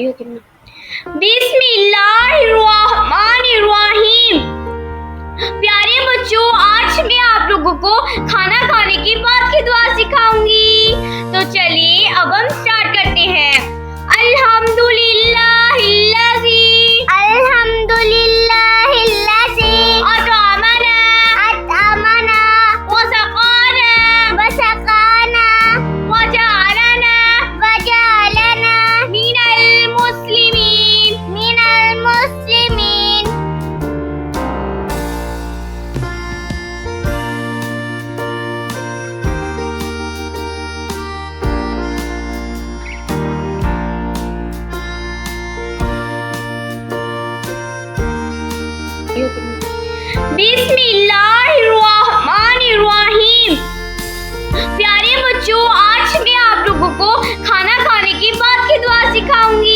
बिस्मिल्लाहिर्रहमानिर्रहीम। प्यारे बच्चों, आज मैं आप लोगों को खाना खाने के बाद की दुआ सिखाऊंगी। तो चलिए अब हम स्टार्ट करते हैं। अल्हम्दुलिल्लाहिल्लज़ी अतअमना वसक़ाना वजअलना मिनल मुस्लिमीन। बिस्मिल्लाहिर्रहमानिर्रहीम। प्यारे बच्चों, आज मैं आप लोगों को खाना खाने के बाद की दुआ सिखाऊंगी।